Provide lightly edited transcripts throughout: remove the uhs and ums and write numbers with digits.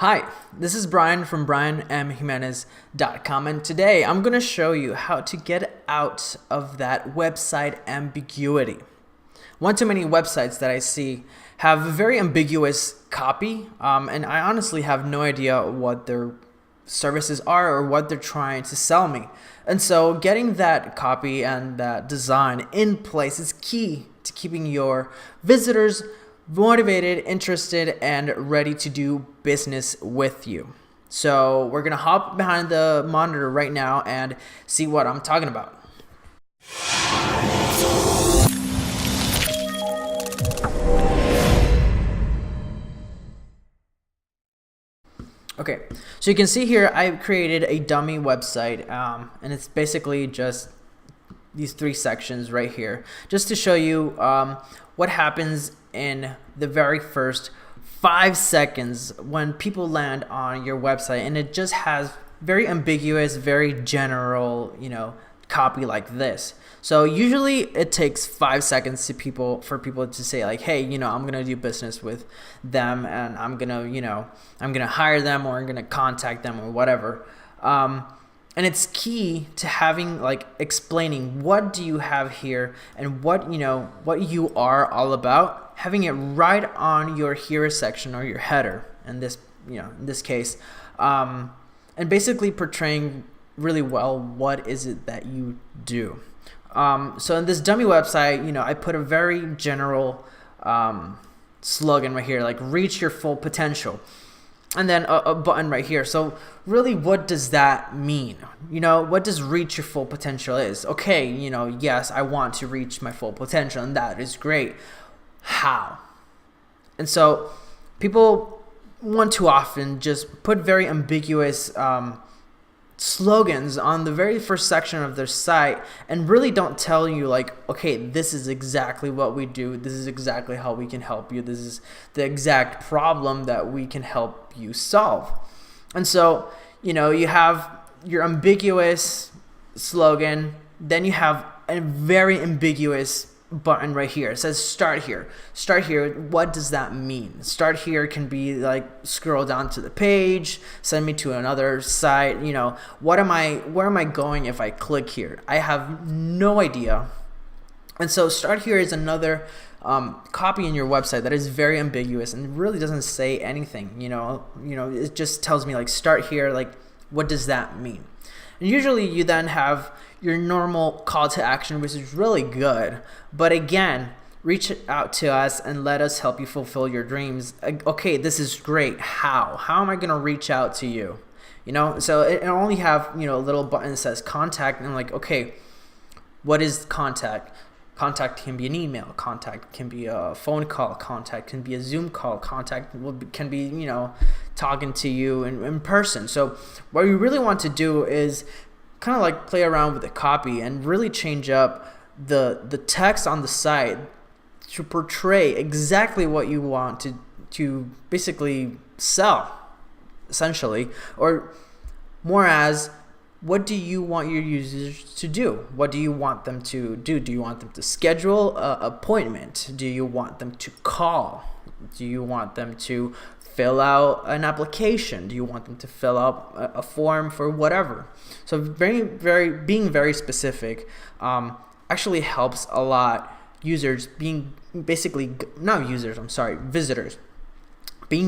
Hi, this is Brian from brianmjimenez.com, and today I'm going to show you how to get out of that website ambiguity. One too many websites that I see have a very ambiguous copy, and I honestly have no idea what their services are or what they're trying to sell me. And so getting that copy and that design in place is key to keeping your visitors motivated, interested, and ready to do business with you. So we're gonna hop behind the monitor right now and see what I'm talking about. Okay, so you can see here I've created a dummy website, and it's basically just these three sections right here, just to show you what happens in the very first 5 seconds when people land on your website, and it just has very ambiguous, very general, copy like this. So usually it takes 5 seconds for people to say like, hey, I'm gonna do business with them, and I'm gonna hire them, or I'm gonna contact them, or whatever. And it's key to having explaining what do you have here and what you are all about, having it right on your hero section or your header in this case, and basically portraying really well what is it that you do. So in this dummy website, I put a very general slogan right here, like reach your full potential. And then a button right here. So really, what does that mean? What does reach your full potential is? Okay, yes, I want to reach my full potential, and that is great. How? And so people want to often just put very ambiguous slogans on the very first section of their site and really don't tell you okay, this is exactly what we do, this is exactly how we can help you, this is the exact problem that we can help you solve. And so you have your ambiguous slogan, then you have a very ambiguous button right here. It says start here. Start here, what does that mean? Start here can be scroll down to the page, send me to another site. Where am I going if I click here? I have no idea. And so start here is another copy in your website that is very ambiguous and really doesn't say anything. It just tells me start here, what does that mean? And usually you then have your normal call to action, which is really good. But again, reach out to us and let us help you fulfill your dreams. Okay, this is great. How? How am I going to reach out to you? So it only have, a little button that says contact, and okay, what is contact? Contact can be an email. Contact can be a phone call. Contact can be a Zoom call. Contact can be, talking to you in person. So what we really want to do is kind of play around with the copy and really change up the text on the site to portray exactly what you want to basically sell, essentially, or more as what do you want your users to do? What do you want them to do? Do you want them to schedule an appointment? Do you want them to call? Do you want them to fill out an application? Do you want them to fill out a form for whatever? So being very specific actually helps a lot. Visitors being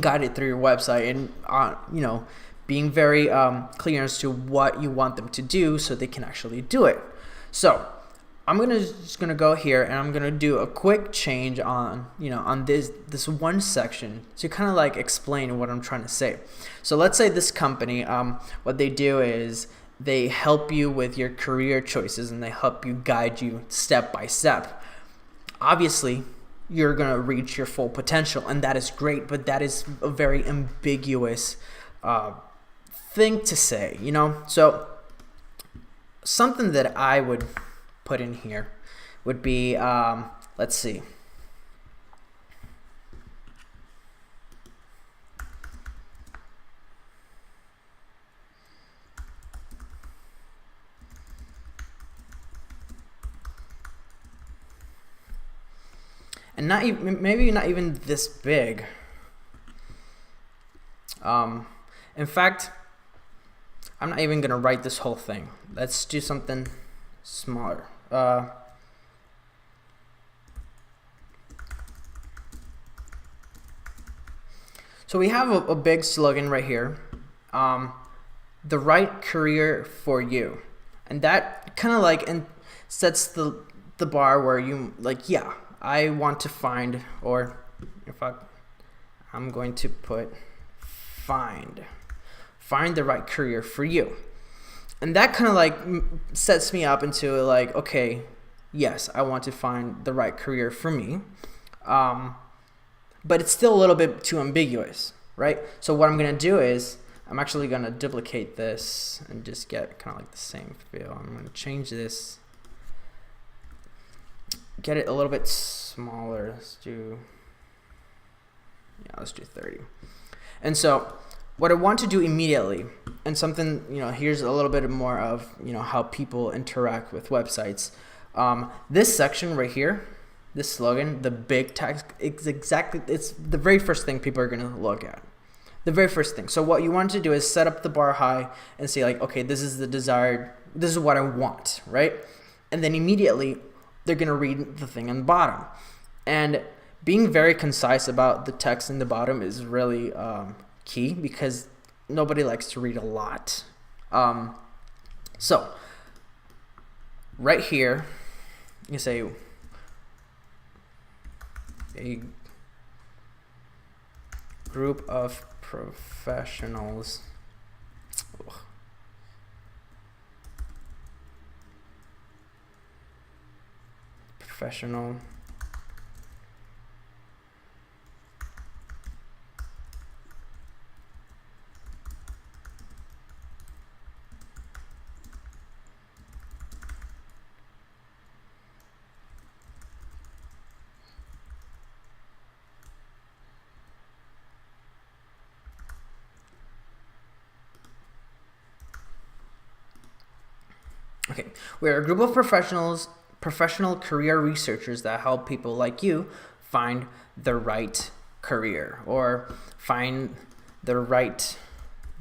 guided through your website and being very clear as to what you want them to do so they can actually do it. So I'm just gonna go here and I'm gonna do a quick change on this one section to kind of explain what I'm trying to say. So let's say this company, what they do is they help you with your career choices and they help you guide you step by step. Obviously, you're gonna reach your full potential, and that is great, but that is a very ambiguous thing to say, So something that I would put in here would be, let's see. And maybe not even this big. In fact, I'm not even gonna write this whole thing. Let's do something smaller. So we have a big slogan right here, the right career for you, and that kind of like sets the bar where you like, yeah, I want to find, or if I'm going to put find the right career for you, and that kind of like sets me up into like, okay, yes, I want to find the right career for me. But it's still a little bit too ambiguous, right? So what I'm going to do is I'm actually going to duplicate this and just get kind of like the same feel. I'm going to change this, get it a little bit smaller. Let's do 30. And so what I want to do immediately, and something, here's a little bit more of, how people interact with websites. This section right here, this slogan, the big text, it's the very first thing people are going to look at. The very first thing. So what you want to do is set up the bar high and say like, okay, this is this is what I want, right? And then immediately they're going to read the thing on the bottom. And being very concise about the text in the bottom is really key, because nobody likes to read a lot. So right here, you say a group of professionals Okay, we're a group of professional career researchers that help people like you find the right career or find the right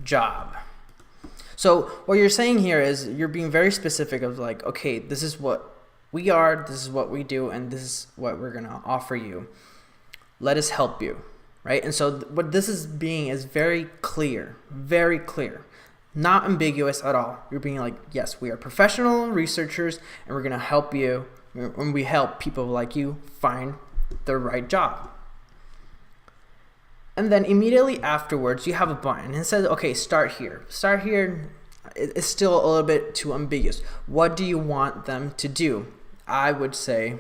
job. So what you're saying here is you're being very specific of like, okay, this is what we are, this is what we do, and this is what we're gonna offer you. Let us help you, right? And so what this is being is very clear, not ambiguous at all. You're being like, yes, we are professional researchers, and we're gonna help you, and we help people like you find the right job. And then immediately afterwards, you have a button, and it says, okay, start here. Start here is still a little bit too ambiguous. What do you want them to do? I would say,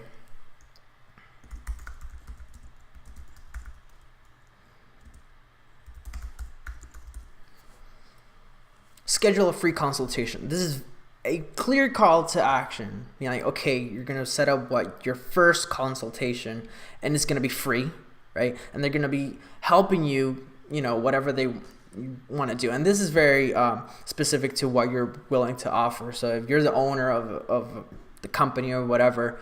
schedule a free consultation. This is a clear call to action. Like, okay, you're gonna set up your first consultation, and it's gonna be free, right? And they're gonna be helping you, whatever they want to do. And this is very specific to what you're willing to offer. So if you're the owner of the company or whatever,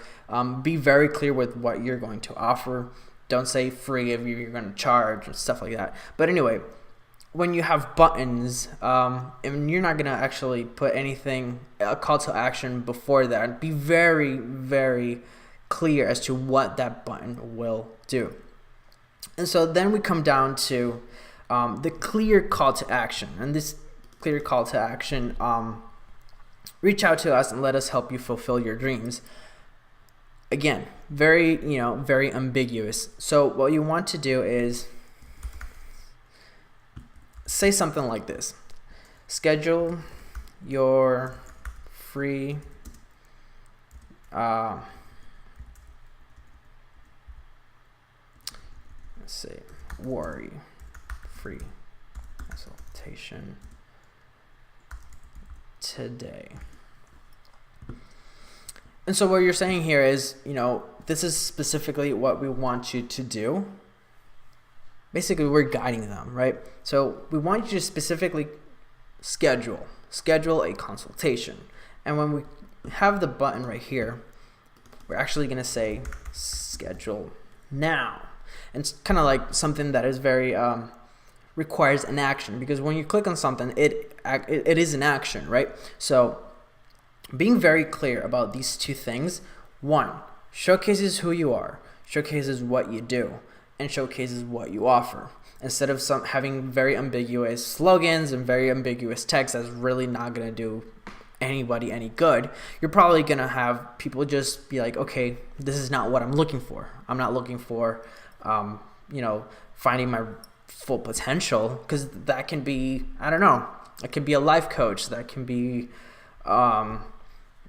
be very clear with what you're going to offer. Don't say free if you're going to charge and stuff like that. But anyway, when you have buttons, and you're not going to actually put a call to action before that, be very, very clear as to what that button will do. And so then we come down to the clear call to action. And this clear call to action, reach out to us and let us help you fulfill your dreams. Again, very ambiguous. So what you want to do is say something like this: schedule your free worry-free consultation today. And so what you're saying here is, this is specifically what we want you to do. Basically, we're guiding them, right? So we want you to specifically schedule a consultation. And when we have the button right here, we're actually going to say schedule now. And it's kind of like something that is very requires an action, because when you click on something, it is an action, right? So being very clear about these two things: one, showcases who you are, showcases what you do, and showcases what you offer, instead of having very ambiguous slogans and very ambiguous text that's really not going to do anybody any good. You're probably going to have people just be like, okay, this is not what I'm looking for. I'm not looking for finding my full potential, because that can be, I don't know, that can be a life coach, that can be a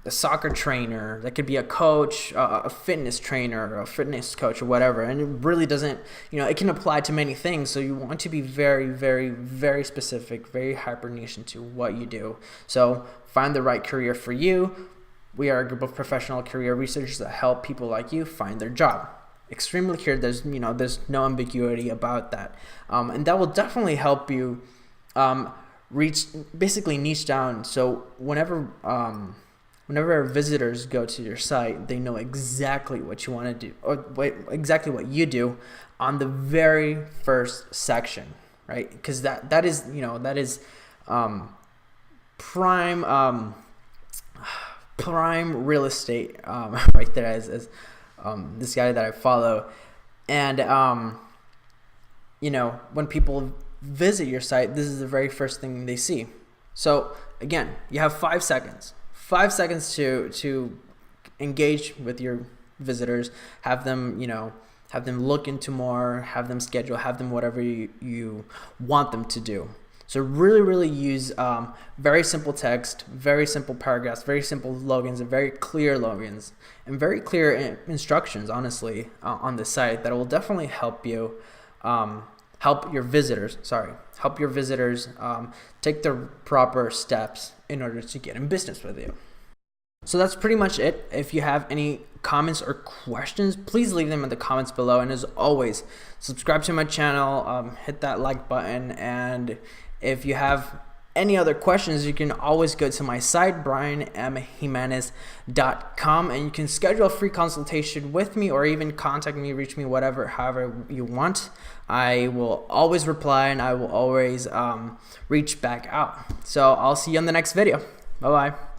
soccer trainer, that could be a coach, a fitness trainer, a fitness coach, or whatever. And it really doesn't, it can apply to many things. So you want to be very, very, very specific, very hyper niche into what you do. So find the right career for you. We are a group of professional career researchers that help people like you find their job. Extremely clear. There's no ambiguity about that, and that will definitely help you reach, basically niche down. So whenever our visitors go to your site, they know exactly what you want to do, or exactly what you do on the very first section, right? Because that is prime real estate right there, as this guy that I follow. And when people visit your site, this is the very first thing they see. So again, you have 5 seconds. 5 seconds to engage with your visitors, have them look into more, have them schedule, have them whatever you want them to do. So really, really use very simple text, very simple paragraphs, very simple logins, and very clear logins, and very clear instructions, honestly, on the site that will definitely help you, help your visitors take the proper steps in order to get in business with you. So that's pretty much it. If you have any comments or questions, please leave them in the comments below. And as always, subscribe to my channel, hit that like button, and if you have any other questions, you can always go to my site, brianmjimenez.com, and you can schedule a free consultation with me, or even contact me, reach me, however you want. I will always reply, and I will always reach back out. So I'll see you on the next video. Bye-bye.